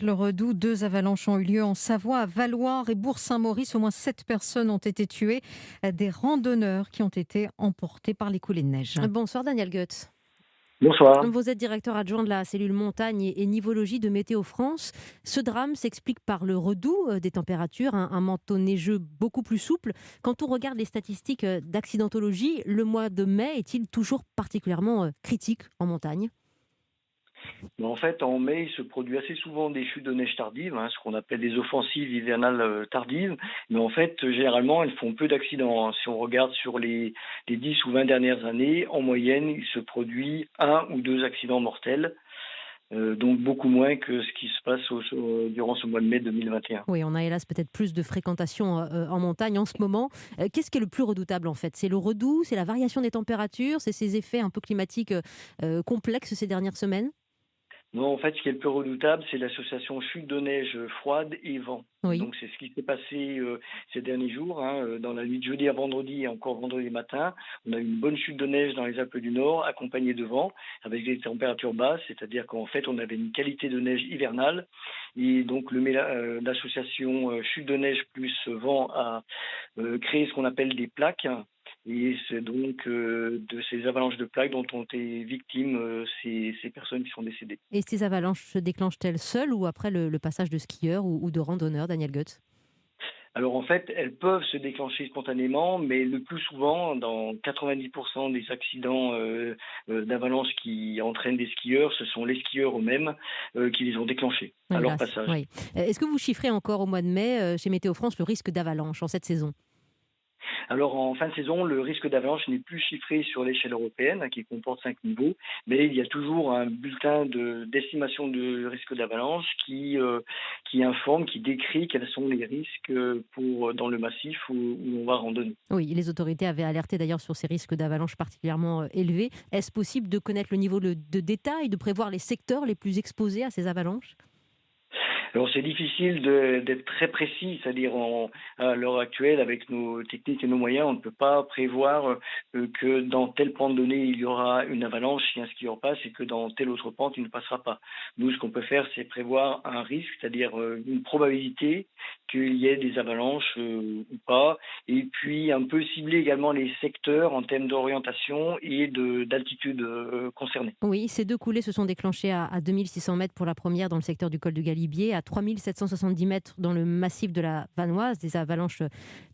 Le Redoux, 2 avalanches ont eu lieu en Savoie, à Valloires et Bourg-Saint-Maurice. Au moins 7 personnes ont été tuées. Des randonneurs qui ont été emportés par les coulées de neige. Bonsoir Daniel Goetz. Bonsoir. Vous êtes directeur adjoint de la cellule montagne et nivologie de Météo France. Ce drame s'explique par le redout des températures, un manteau neigeux beaucoup plus souple. Quand on regarde les statistiques d'accidentologie, le mois de mai est-il toujours particulièrement critique en montagne? Mais en fait, en mai, il se produit assez souvent des chutes de neige tardives, hein, ce qu'on appelle des offensives hivernales tardives. Mais en fait, généralement, elles font peu d'accidents, hein. Si on regarde sur les 10 ou 20 dernières années, en moyenne, il se produit un ou deux accidents mortels, donc beaucoup moins que ce qui se passe durant ce mois de mai 2021. Oui, on a hélas peut-être plus de fréquentation en montagne en ce moment. Qu'est-ce qui est le plus redoutable en fait? C'est le redout, c'est la variation des températures, c'est ces effets un peu climatiques complexes ces dernières semaines? Non, en fait, ce qui est le plus redoutable, c'est l'association chute de neige froide et vent. Oui. Donc, c'est ce qui s'est passé ces derniers jours, hein, dans la nuit de jeudi à vendredi et encore vendredi matin. On a eu une bonne chute de neige dans les Alpes du Nord, accompagnée de vent, avec des températures basses, c'est-à-dire qu'en fait, on avait une qualité de neige hivernale. Et donc, l'association chute de neige plus vent a créé ce qu'on appelle des plaques. Et c'est donc de ces avalanches de plaques dont ont été victimes ces personnes qui sont décédées. Et ces avalanches se déclenchent-elles seules ou après le passage de skieurs ou de randonneurs, Daniel Goetz? Alors en fait, elles peuvent se déclencher spontanément, mais le plus souvent, dans 90% des accidents d'avalanche qui entraînent des skieurs, ce sont les skieurs eux-mêmes qui les ont déclenchés à leur Hélas, passage. oui. Est-ce que vous chiffrez encore au mois de mai, chez Météo France, le risque d'avalanche en cette saison? Alors en fin de saison, le risque d'avalanche n'est plus chiffré sur l'échelle européenne, hein, qui comporte 5 niveaux, mais il y a toujours un bulletin d'estimation de risque d'avalanche qui informe, qui décrit quels sont les risques dans le massif où on va randonner. Oui, les autorités avaient alerté d'ailleurs sur ces risques d'avalanche particulièrement élevés. Est-ce possible de connaître le niveau de détail, de prévoir les secteurs les plus exposés à ces avalanches? Alors c'est difficile d'être très précis, c'est-à-dire à l'heure actuelle, avec nos techniques et nos moyens, on ne peut pas prévoir que dans telle pente donnée, il y aura une avalanche si un skieur passe et que dans telle autre pente, il ne passera pas. Nous, ce qu'on peut faire, c'est prévoir un risque, c'est-à-dire une probabilité qu'il y ait des avalanches ou pas, et puis un peu cibler également les secteurs en termes d'orientation et d'altitude concernée. Oui, ces deux coulées se sont déclenchées à 2600 mètres pour la première dans le secteur du col du Galibier, à 3770 mètres dans le massif de la Vanoise, des avalanches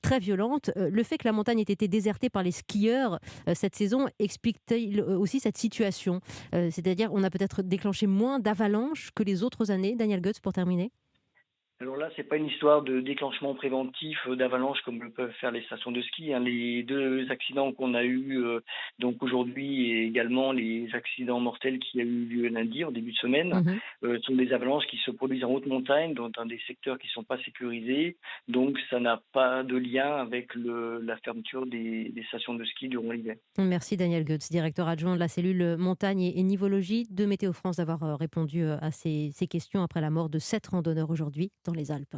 très violentes. Le fait que la montagne ait été désertée par les skieurs cette saison explique-t-il aussi cette situation? C'est-à-dire on a peut-être déclenché moins d'avalanches que les autres années. Daniel Goetz, pour terminer. Alors là, c'est pas une histoire de déclenchement préventif d'avalanche comme le peuvent faire les stations de ski, hein. Les 2 accidents qu'on a eus, donc aujourd'hui et également les accidents mortels qui a eu lieu lundi, en début de semaine, Mhm. sont des avalanches qui se produisent en haute montagne, dans des secteurs qui sont pas sécurisés. Donc ça n'a pas de lien avec la fermeture des stations de ski durant l'hiver. Merci Daniel Goetz, directeur adjoint de la cellule montagne et nivologie de Météo France, d'avoir répondu à ces questions après la mort de 7 randonneurs aujourd'hui dans les Alpes.